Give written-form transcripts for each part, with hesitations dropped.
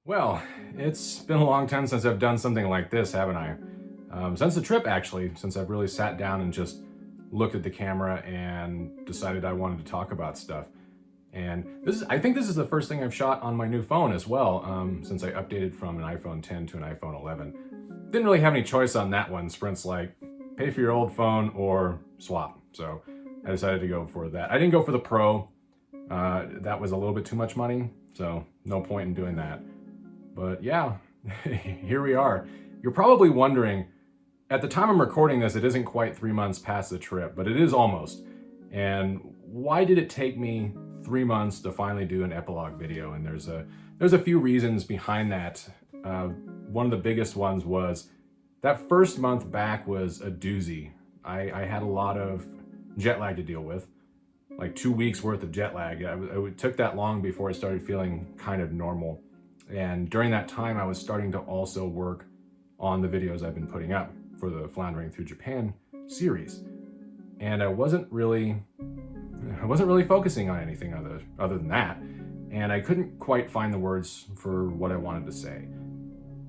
Well, it's been a long time since I've done something like this, haven't I? Since the trip, actually, since I've really sat down and just looked at the camera and decided I wanted to talk about stuff. And I think this is the first thing I've shot on my new phone as well, since I updated from an iPhone 10 to an iPhone 11. Didn't really have any choice on that one. Sprint's like, pay for your old phone or swap. So I decided to go for that. I didn't go for the Pro. That was a little bit too much money, so no point in doing that. But yeah, here we are. You're probably wondering, at the time I'm recording this, it isn't quite 3 months past the trip, but it is almost. And why did it take me 3 months to finally do an epilogue video? And there's a few reasons behind that. One of the biggest ones was that first month back was a doozy. I had a lot of jet lag to deal with, like 2 weeks worth of jet lag. It took that long before I started feeling kind of normal. And during that time, I was starting to also work on the videos I've been putting up for the Floundering Through Japan series. And I wasn't really focusing on anything other than that. And I couldn't quite find the words for what I wanted to say.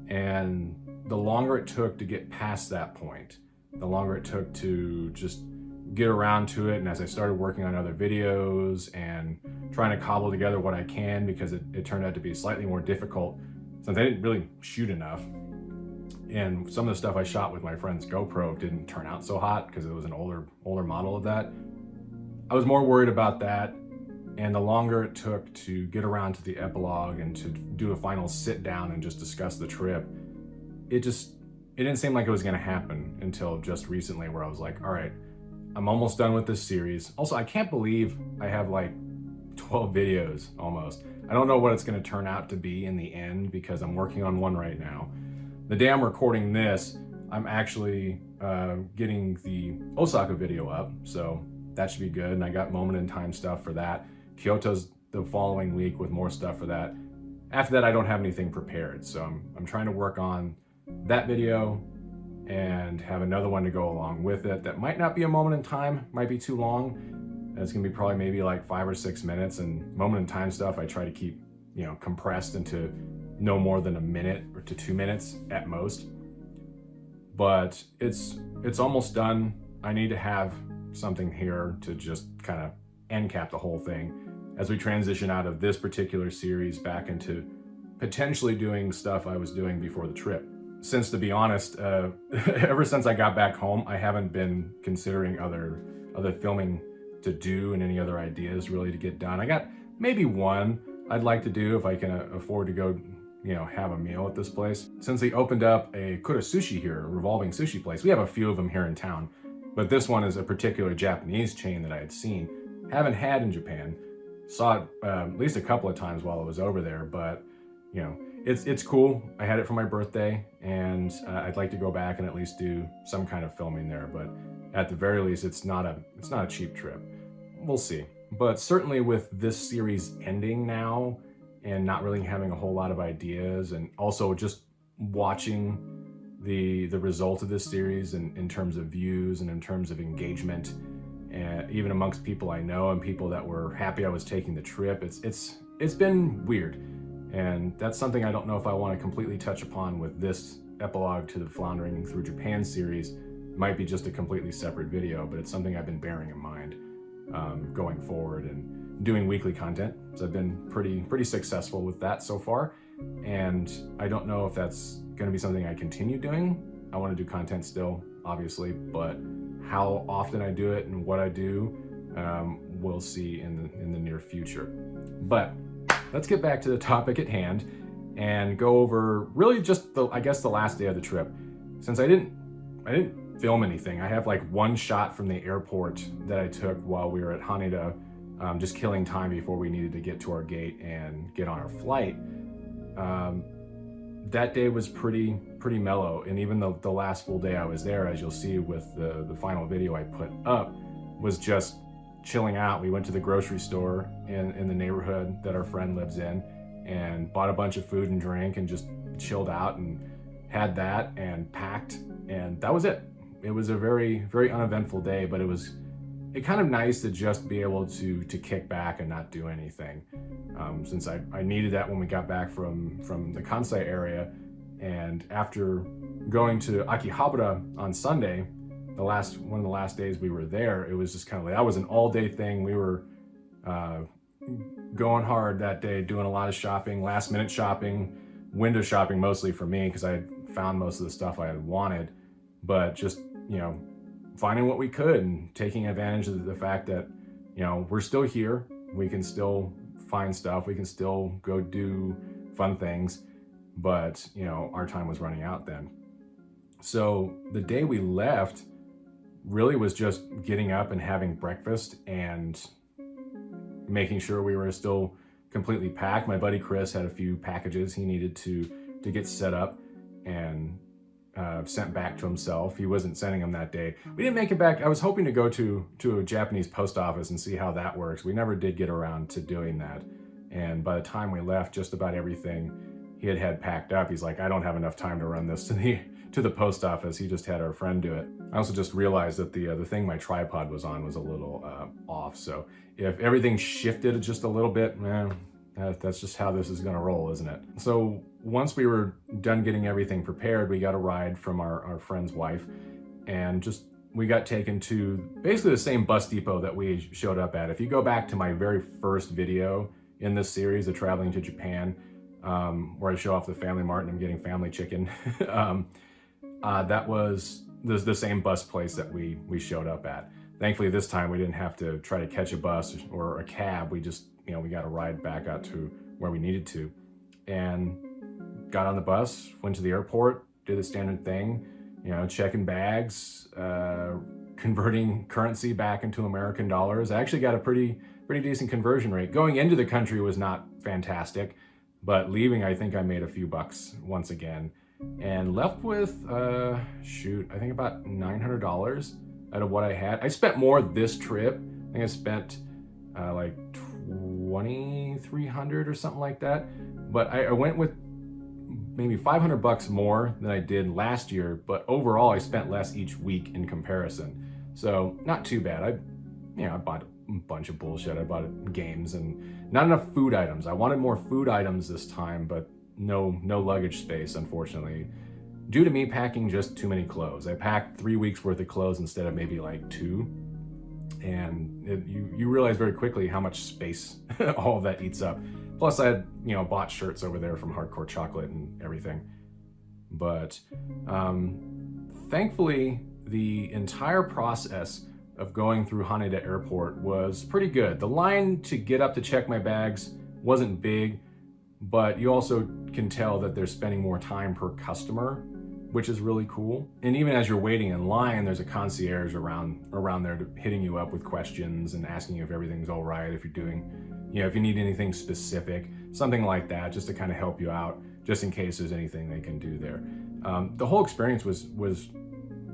And the longer it took to get past that point, the longer it took to just get around to it. And as I started working on other videos and trying to cobble together what I can, because it turned out to be slightly more difficult since I didn't really shoot enough. And some of the stuff I shot with my friend's GoPro didn't turn out so hot because it was an older model of that. I was more worried about that. And the longer it took to get around to the epilogue and to do a final sit down and just discuss the trip, it didn't seem like it was going to happen until just recently, where I was like, all right, I'm almost done with this series. Also, I can't believe I have like 12 videos almost. I don't know what it's going to turn out to be in the end because I'm working on one right now. The day I'm recording this, I'm actually getting the Osaka video up, so that should be good. And I got moment in time stuff for that. Kyoto's the following week with more stuff for that. After that, I don't have anything prepared, so I'm trying to work on that video and have another one to go along with it that might not be a moment in time, might be too long. It's gonna be probably maybe like 5 or 6 minutes, and moment in time stuff I try to keep, compressed into no more than a minute or to 2 minutes at most. But it's almost done. I need to have something here to just kind of end cap the whole thing as we transition out of this particular series back into potentially doing stuff I was doing before the trip. Since, to be honest, ever since I got back home, I haven't been considering other filming to do and any other ideas really to get done. I got maybe one I'd like to do if I can afford to go, have a meal at this place. Since they opened up a Kudos sushi here, a revolving sushi place, we have a few of them here in town, but this one is a particular Japanese chain that I had seen, haven't had in Japan. Saw it at least a couple of times while I was over there, but it's cool. I had it for my birthday, and I'd like to go back and at least do some kind of filming there. But at the very least, it's not a cheap trip. We'll see. But certainly with this series ending now, and not really having a whole lot of ideas, and also just watching the result of this series in terms of views and in terms of engagement, and even amongst people I know and people that were happy I was taking the trip, it's been weird. And that's something I don't know if I want to completely touch upon with this epilogue to the Floundering Through Japan series. It might be just a completely separate video, but it's something I've been bearing in mind going forward and doing weekly content. So I've been pretty successful with that so far. And I don't know if that's going to be something I continue doing. I want to do content still, obviously, but how often I do it and what I do, we'll see in the near future. But let's get back to the topic at hand and go over really just the last day of the trip. Since I didn't film anything, I have like one shot from the airport that I took while we were at Haneda, just killing time before we needed to get to our gate and get on our flight. That day was pretty mellow, and even the last full day I was there, as you'll see with the final video I put up, was just chilling out. We went to the grocery store in the neighborhood that our friend lives in and bought a bunch of food and drink and just chilled out and had that and packed, and that was it. It was a very uneventful day, but it was it kind of nice to just be able to kick back and not do anything. Since I needed that when we got back from the Kansai area, and after going to Akihabara on Sunday, one of the last days we were there, it was just kind of like, that was an all-day thing. We were going hard that day, doing a lot of shopping, last-minute shopping, window shopping mostly for me because I had found most of the stuff I had wanted, but just, you know, finding what we could and taking advantage of the fact that, you know, we're still here. We can still find stuff. We can still go do fun things, but, you know, our time was running out then. So the day we left really was just getting up and having breakfast and making sure we were still completely packed. My buddy Chris had a few packages he needed to get set up and sent back to himself. He wasn't sending them that day. We didn't make it back. I was hoping to go to a Japanese post office and see how that works. We never did get around to doing that. And by the time we left, just about everything he had packed up. He's like, I don't have enough time to run this to the post office. He just had our friend do it. I also just realized that the thing my tripod was on was a little off. So if everything shifted just a little bit, that's just how this is gonna roll, isn't it? So once we were done getting everything prepared, we got a ride from our friend's wife, and we got taken to basically the same bus depot that we showed up at. If you go back to my very first video in this series, the Traveling to Japan, where I show off the Family Mart and I'm getting family chicken, that was the same bus place that we showed up at. Thankfully this time we didn't have to try to catch a bus or a cab. We just, you know, we got a ride back out to where we needed to, and got on the bus, went to the airport, did the standard thing, you know, checking bags, converting currency back into American dollars. I actually got a pretty decent conversion rate. Going into the country was not fantastic, but leaving, I think I made a few bucks once again, and left with, I think about $900 out of what I had. I spent more this trip. I think I spent like $2,300 or something like that. But I went with maybe $500 more than I did last year, but overall I spent less each week in comparison. So not too bad. I bought a bunch of bullshit. I bought games and not enough food items. I wanted more food items this time, but no luggage space, unfortunately, due to me packing just too many clothes. I packed 3 weeks worth of clothes instead of maybe like 2. And you realize very quickly how much space all of that eats up. Plus I had, you know, bought shirts over there from Hardcore Chocolate and everything. But thankfully, the entire process of going through Haneda Airport was pretty good. The line to get up to check my bags wasn't big, but you also can tell that they're spending more time per customer, which is really cool. And even as you're waiting in line, there's a concierge around there hitting you up with questions and asking you if everything's all right, if you're doing, you know, if you need anything specific, something like that, just to kind of help you out, just in case there's anything they can do there. The whole experience was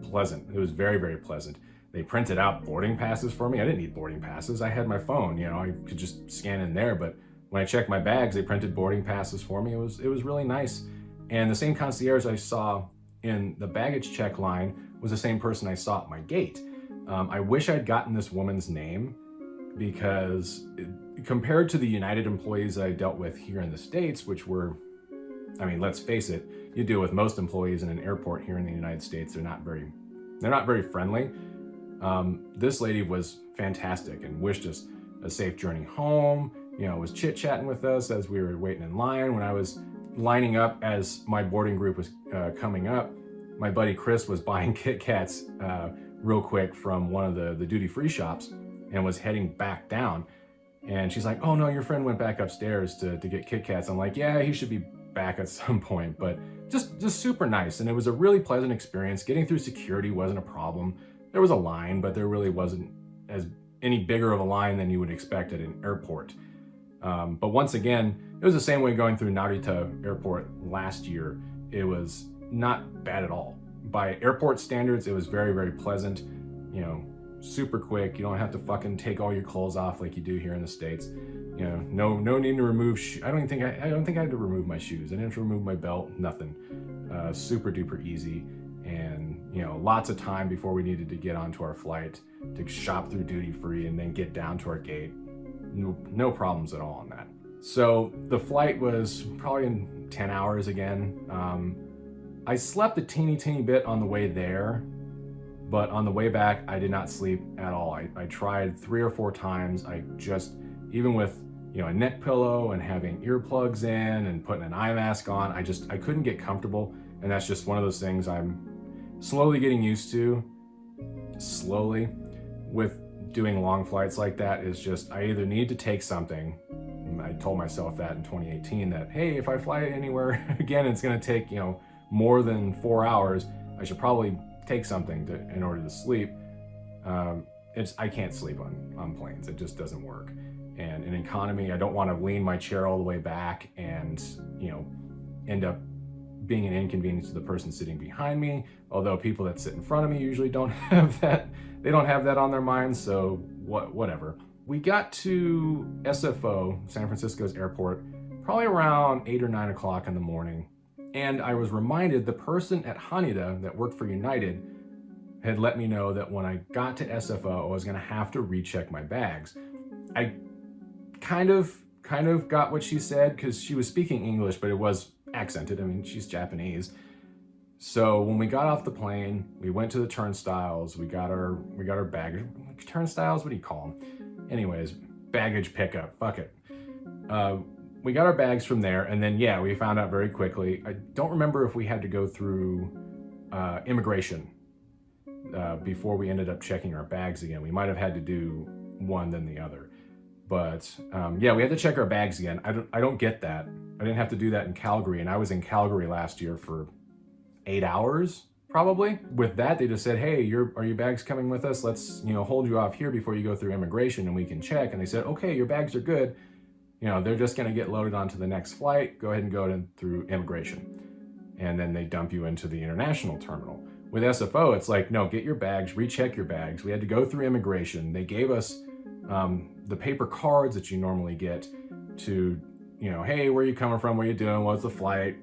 pleasant. It was very, very pleasant. They printed out boarding passes for me. I didn't need boarding passes. I had my phone, you know, I could just scan in there, but when I checked my bags, they printed boarding passes for me. It was really nice. And the same concierge I saw in the baggage check line was the same person I saw at my gate. I wish I'd gotten this woman's name, because compared to the United employees I dealt with here in the States, which were, I mean, let's face it, you deal with most employees in an airport here in the United States, they're not very friendly. This lady was fantastic and wished us a safe journey home, you know, was chit-chatting with us as we were waiting in line. When I was lining up as my boarding group was coming up, my buddy Chris was buying Kit Kats real quick from one of the duty-free shops and was heading back down. And she's like, oh no, your friend went back upstairs to get Kit Kats. I'm like, yeah, he should be back at some point, but just super nice. And it was a really pleasant experience. Getting through security wasn't a problem. There was a line, but there really wasn't any bigger of a line than you would expect at an airport. But once again, it was the same way going through Narita Airport last year. It was not bad at all. By airport standards, it was very, very pleasant, you know, super quick. You don't have to fucking take all your clothes off like you do here in the States. You know, no need to remove, I don't think I had to remove my shoes. I didn't have to remove my belt, nothing. Super duper easy. And lots of time before we needed to get onto our flight to shop through duty free and then get down to our gate. No problems at all on that. So the flight was probably in 10 hours again. I slept a teeny bit on the way there, but on the way back, I did not sleep at all. I tried 3 or 4 times. Even with a neck pillow and having earplugs in and putting an eye mask on, I couldn't get comfortable. And that's just one of those things I'm slowly getting used to. Slowly, with doing long flights like that, is just I either need to take something. I told myself that in 2018 that, hey, if I fly anywhere again, it's going to take more than 4 hours. I should probably take something in order to sleep. I can't sleep on planes. It just doesn't work. And in economy, I don't want to lean my chair all the way back and end up being an inconvenience to the person sitting behind me. Although people that sit in front of me usually don't have that. They don't have that on their minds. So whatever. We got to SFO, San Francisco's airport, probably around 8 or 9 o'clock in the morning. And I was reminded the person at Haneda that worked for United had let me know that when I got to SFO, I was going to have to recheck my bags. I kind of got what she said because she was speaking English, but it was accented. I mean, she's Japanese. So when we got off the plane, we went to the turnstiles. We got our baggage. Turnstiles? What do you call them? Anyways, baggage pickup. Fuck it. We got our bags from there, and then we found out very quickly. I don't remember if we had to go through immigration before we ended up checking our bags again. We might have had to do one then the other. But we had to check our bags again. I don't get that. I didn't have to do that in Calgary, and I was in Calgary last year for 8 hours, probably. With that, they just said, hey, are your bags coming with us? Let's hold you off here before you go through immigration and we can check. And they said, okay, your bags are good. They're just going to get loaded onto the next flight. Go ahead and go through immigration. And then they dump you into the international terminal. With SFO, it's like, no, get your bags, recheck your bags. We had to go through immigration. They gave us the paper cards that you normally get to, hey, where are you coming from? What are you doing? What's the flight?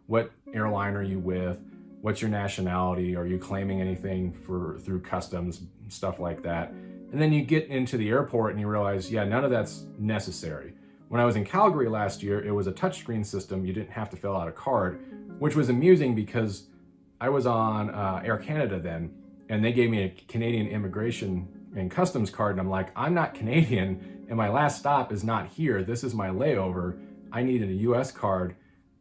What airline are you with? What's your nationality? Are you claiming anything through customs, stuff like that? And then you get into the airport and you realize, none of that's necessary. When I was in Calgary last year, it was a touchscreen system. You didn't have to fill out a card, which was amusing because I was on Air Canada then, and they gave me a Canadian immigration and customs card. And I'm like, I'm not Canadian, and my last stop is not here. This is my layover. I needed a US card.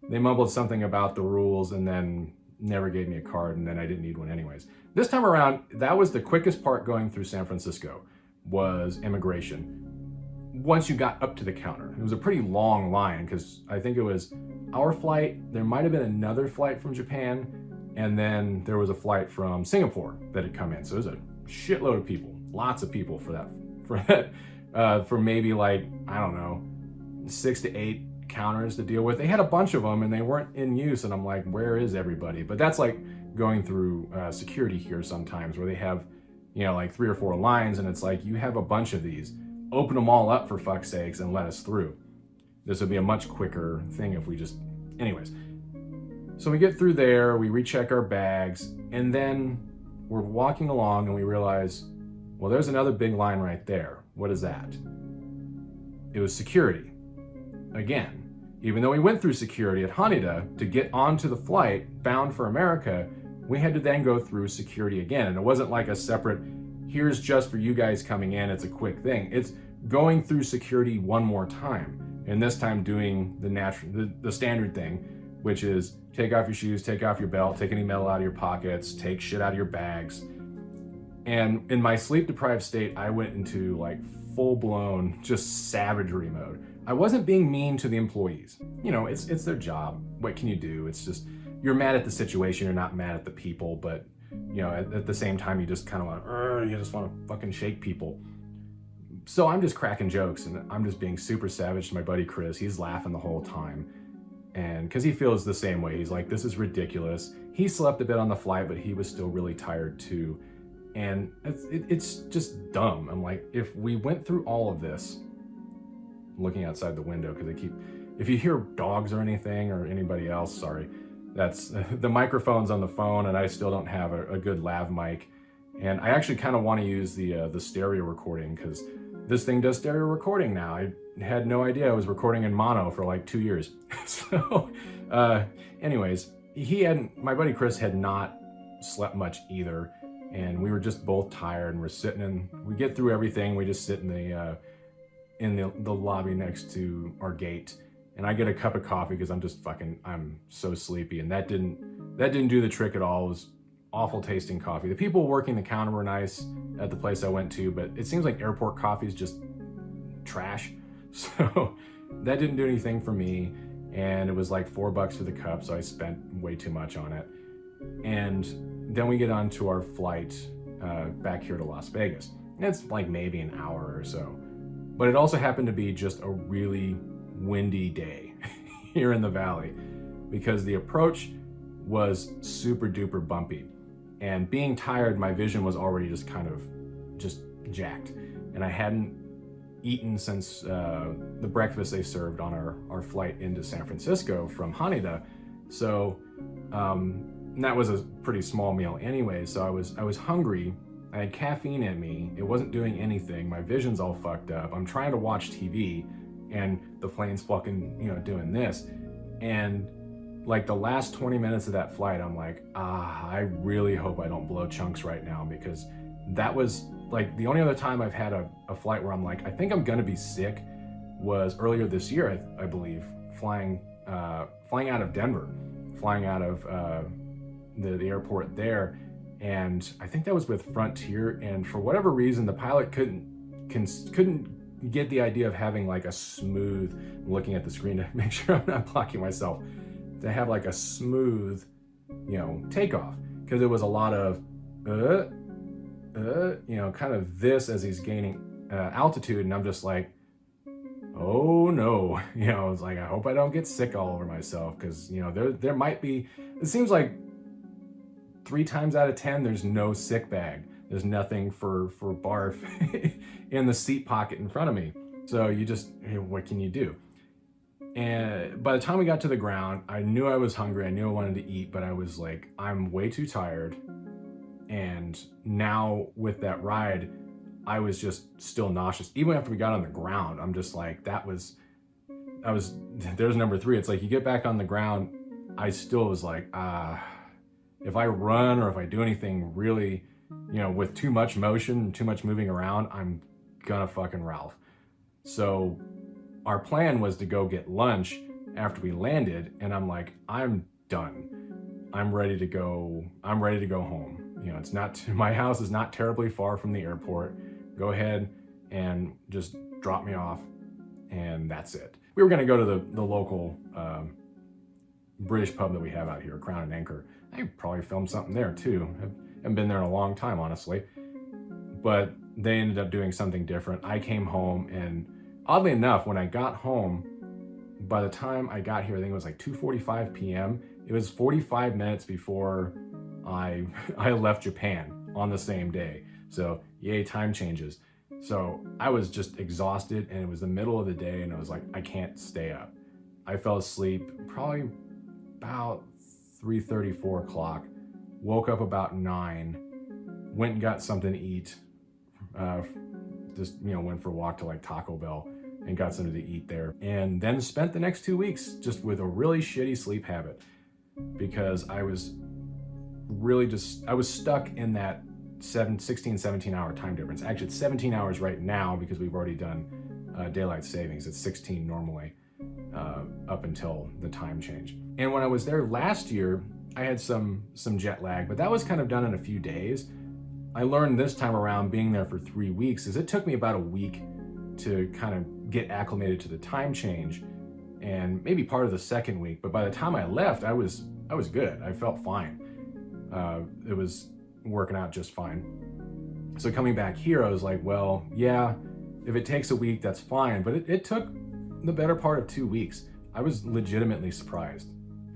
They mumbled something about the rules and then never gave me a card, and then I didn't need one anyways. This time around, that was the quickest part going through San Francisco, was immigration. Once you got up to the counter, it was a pretty long line because I think it was our flight. There might have been another flight from Japan, and then there was a flight from Singapore that had come in. So there's a shitload of people, lots of people for maybe like, I don't know, 6 to 8 counters to deal with. They had a bunch of them and they weren't in use, and I'm like, where is everybody? But that's like going through security here sometimes, where they have like 3 or 4 lines, and it's like, you have a bunch of these, open them all up for fuck's sakes and let us through. This would be a much quicker thing if we just, anyways. So we get through there, we recheck our bags, and then we're walking along and we realize, well, there's another big line right there. What is that? It was security. Again, even though we went through security at Haneda to get onto the flight bound for America, we had to then go through security again. And it wasn't like a separate, here's just for you guys coming in, it's a quick thing. It's going through security one more time. And this time doing the standard thing, which is take off your shoes, take off your belt, take any metal out of your pockets, take shit out of your bags. And in my sleep deprived state, I went into like full blown just savagery mode. I wasn't being mean to the employees. It's their job. What can you do? It's just, you're mad at the situation, you're not mad at the people, but at the same time, you just kind of want, you just want to fucking shake people. So I'm just cracking jokes and I'm just being super savage to my buddy Chris. He's laughing the whole time. And because he feels the same way, he's like, this is ridiculous. He slept a bit on the flight, but he was still really tired too. And it's just dumb. I'm like, if we went through all of this, looking outside the window, because if you hear dogs or anything or anybody else, sorry, That's the microphone's on the phone, and I still don't have a good lav mic. And I actually kind of want to use the stereo recording, because this thing does stereo recording now. I had no idea I was recording in mono for like 2 years. So, anyways, my buddy Chris had not slept much either, and we were just both tired, and we get through everything. We just sit in the lobby next to our gate, and I get a cup of coffee because I'm so sleepy, and that didn't do the trick at all. It was awful tasting coffee. The people working the counter were nice at the place I went to, but it seems like airport coffee is just trash. So that didn't do anything for me, and it was like $4 for the cup, so I spent way too much on it. And then we get on to our flight back here to Las Vegas. And it's like maybe an hour or so. But it also happened to be just a really windy day here in the valley, because the approach was super duper bumpy. And being tired, my vision was already just kind of just jacked. And I hadn't eaten since the breakfast they served on our flight into San Francisco from Haneda. So that was a pretty small meal anyway. So I was hungry. I had caffeine in me. It wasn't doing anything. My vision's all fucked up. I'm trying to watch TV, and the plane's fucking, doing this. And like the last 20 minutes of that flight, I'm like, I really hope I don't blow chunks right now, because that was like the only other time I've had a flight where I'm like, I think I'm gonna be sick, was earlier this year, I believe, flying out of Denver, flying out of the airport there. And I think that was with Frontier, and for whatever reason, the pilot couldn't get the idea of having like a smooth, looking at the screen to make sure I'm not blocking myself, to have like a smooth, takeoff, because it was a lot of, kind of this as he's gaining altitude, and I'm just like, oh no, it's like, I hope I don't get sick all over myself, because there might be, it seems like 3 times out of 10 there's no sick bag, there's nothing for barf in the seat pocket in front of me. So what can you do? And by the time we got to the ground, I knew I was hungry, I knew I wanted to eat, but I was like, I'm way too tired. And now with that ride, I was just still nauseous. Even after we got on the ground, I'm just like, there's number 3. It's like, you get back on the ground, I still was like, if I run or if I do anything really, with too much motion, too much moving around, I'm gonna fucking Ralph. So our plan was to go get lunch after we landed, and I'm like, I'm done. I'm ready to go home. It's not, my house is not terribly far from the airport. Go ahead and just drop me off, and that's it. We were gonna go to the local British pub that we have out here, Crown and Anchor. I could probably film something there too. I haven't been there in a long time, honestly. But they ended up doing something different. I came home, and oddly enough, when I got home, by the time I got here, I think it was like 2:45 p.m. It was 45 minutes before I left Japan on the same day. So yay, time changes. So I was just exhausted, and it was the middle of the day, and I was like, I can't stay up. I fell asleep probably about 3:30, 4 o'clock, woke up about 9, went and got something to eat, went for a walk to like Taco Bell and got something to eat there, and then spent the next 2 weeks just with a really shitty sleep habit, because I was stuck in that 16, 17 hour time difference. Actually, it's 17 hours right now because we've already done daylight savings. It's 16 normally up until the time change. And when I was there last year, I had some jet lag, but that was kind of done in a few days. I learned this time around, being there for 3 weeks, is it took me about a week to kind of get acclimated to the time change, and maybe part of the second week. But by the time I left, I was good. I felt fine. It was working out just fine. So coming back here, I was like, well, yeah, if it takes a week, that's fine. But it took the better part of 2 weeks. I was legitimately surprised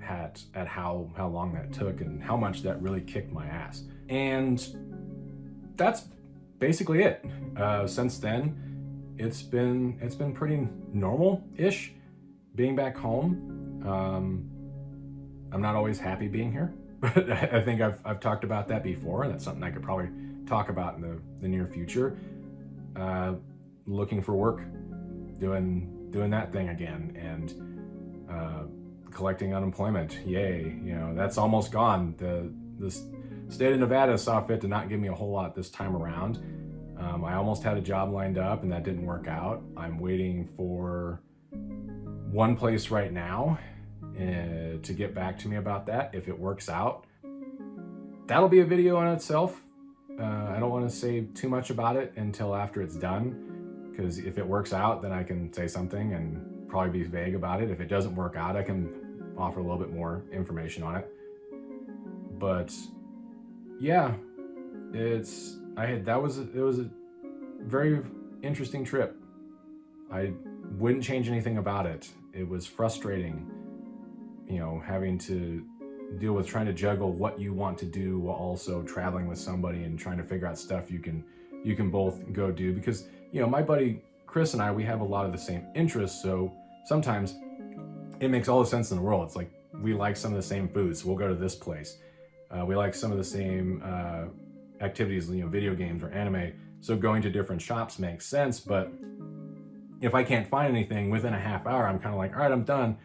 at how long that took and how much that really kicked my ass. And that's basically it. Since then, it's been pretty normal-ish being back home. I'm not always happy being here, but I think I've talked about that before, and that's something I could probably talk about in the near future. Looking for work, doing that thing again, and collecting unemployment. Yay, that's almost gone. The state of Nevada saw fit to not give me a whole lot this time around. I almost had a job lined up and that didn't work out. I'm waiting for one place right now to get back to me about that. If it works out, that'll be a video on itself. I don't want to say too much about it until after it's done, because if it works out, then I can say something and probably be vague about it. If it doesn't work out, I can offer a little bit more information on it. But yeah, it was a very interesting trip. I wouldn't change anything about it. It was frustrating, having to deal with trying to juggle what you want to do while also traveling with somebody and trying to figure out stuff you can both go do. Because my buddy Chris and I, we have a lot of the same interests, so sometimes it makes all the sense in the world. It's like we like some of the same foods, so we'll go to this place. We like some of the same activities, video games or anime, so going to different shops makes sense. But if I can't find anything within a half hour, I'm kind of like, all right, I'm done.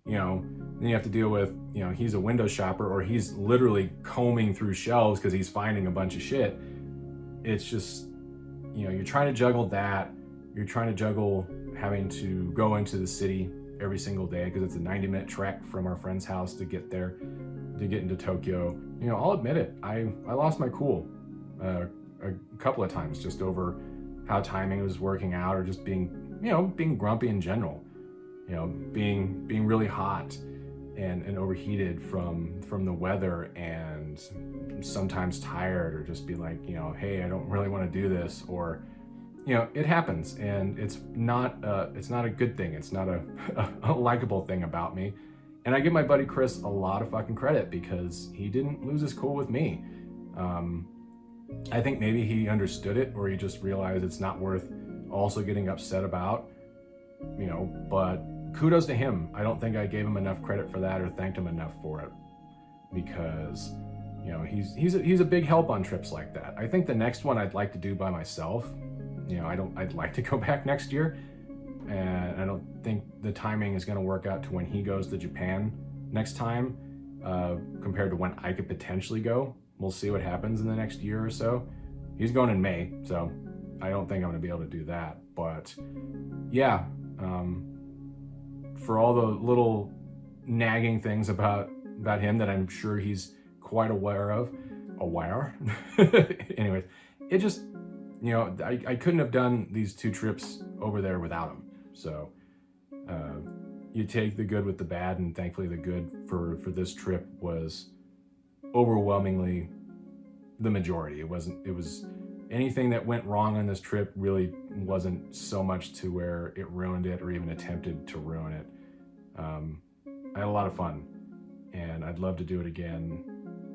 Then you have to deal with, he's a window shopper, or he's literally combing through shelves because he's finding a bunch of shit. It's just, you're trying to juggle that. You're trying to juggle having to go into the city every single day, because it's a 90-minute trek from our friend's house to get there, to get into Tokyo. I'll admit it. I lost my cool a couple of times just over how timing was working out, or just being grumpy in general. Being really hot and overheated from the weather, and sometimes tired, or just be like, hey, I don't really want to do this, or it happens, and it's not a good thing. It's not a likable thing about me. And I give my buddy Chris a lot of fucking credit, because he didn't lose his cool with me. I think maybe he understood it, or he just realized it's not worth also getting upset about, but kudos to him. I don't think I gave him enough credit for that, or thanked him enough for it, because he's a big help on trips like that. I think the next one I'd like to do by myself. I'd like to go back next year, and I don't think the timing is going to work out to when he goes to Japan next time, compared to when I could potentially go. We'll see what happens in the next year or so. He's going in May, so I don't think I'm going to be able to do that. But yeah, for all the little nagging things about him that I'm sure he's quite aware of. Anyways, it just, I couldn't have done these 2 trips over there without him. So you take the good with the bad, and thankfully the good for this trip was overwhelmingly the majority. It was anything that went wrong on this trip really wasn't so much to where it ruined it or even attempted to ruin it. I had a lot of fun, and I'd love to do it again.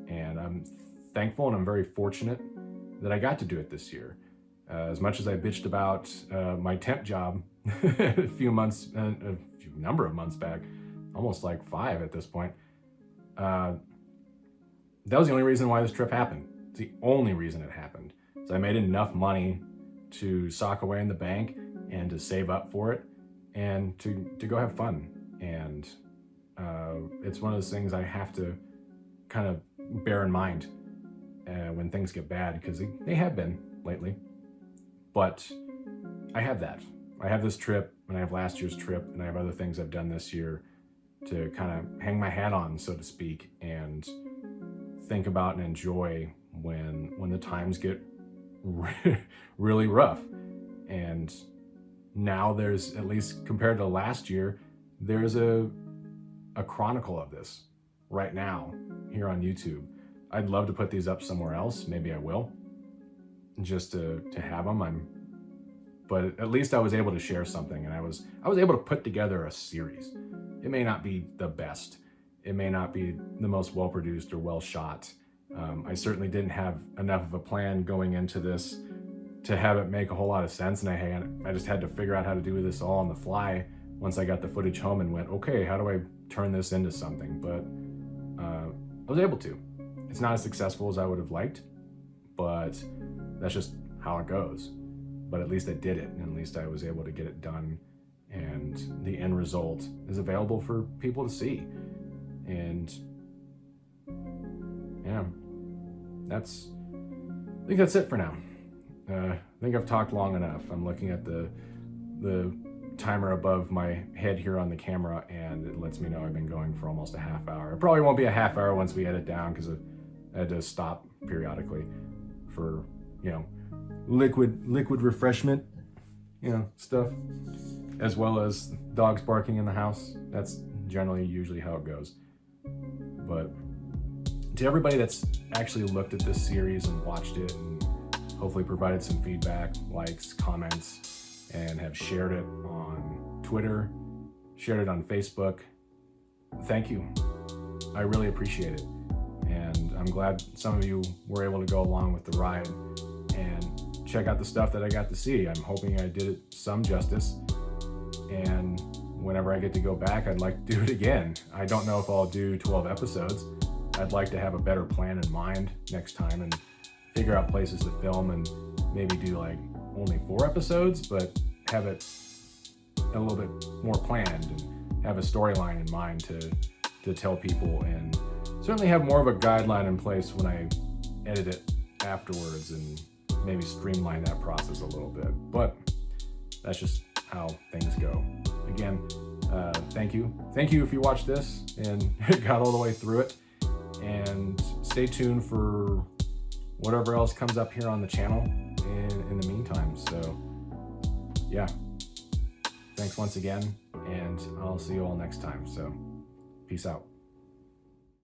And I'm thankful, and I'm very fortunate that I got to do it this year. As much as I bitched about my temp job a number of months back, almost like 5 at this point, that was the only reason why this trip happened. It's the only reason it happened. So I made enough money to sock away in the bank and to save up for it, and to go have fun. And it's one of those things I have to kind of bear in mind when things get bad, because they have been lately. But I have that. I have this trip, and I have last year's trip, and I have other things I've done this year to kind of hang my hat on, so to speak, and think about and enjoy when the times get really rough. And now there's, at least compared to last year, there's a chronicle of this right now here on YouTube. I'd love to put these up somewhere else. Maybe I will, just to have them. But at least I was able to share something, and I was able to put together a series. It may not be the best. It may not be the most well-produced or well-shot. I certainly didn't have enough of a plan going into this to have it make a whole lot of sense, and I just had to figure out how to do this all on the fly once I got the footage home and went, okay, how do I turn this into something? But I was able to. It's not as successful as I would have liked, but that's just how it goes. But at least I did it, and at least I was able to get it done, and the end result is available for people to see. And yeah, I think that's it for now. I think I've talked long enough. I'm looking at the timer above my head here on the camera, and it lets me know I've been going for almost a half hour. It probably won't be a half hour once we edit down, because I had to stop periodically for, liquid refreshment, stuff, as well as dogs barking in the house. That's usually how it goes. But to everybody that's actually looked at this series and watched it and hopefully provided some feedback, likes, comments, and have shared it on Twitter, shared it on Facebook, thank you. I really appreciate it. And I'm glad some of you were able to go along with the ride and check out the stuff that I got to see. I'm hoping I did it some justice. And whenever I get to go back, I'd like to do it again. I don't know if I'll do 12 episodes. I'd like to have a better plan in mind next time and figure out places to film and maybe do like only 4 episodes, but have it a little bit more planned and have a storyline in mind to tell people, and certainly have more of a guideline in place when I edit it afterwards and maybe streamline that process a little bit. But that's just how things go. Again, thank you. Thank you if you watched this and got all the way through it. And stay tuned for whatever else comes up here on the channel in the meantime. So yeah, thanks once again, and I'll see you all next time. So peace out.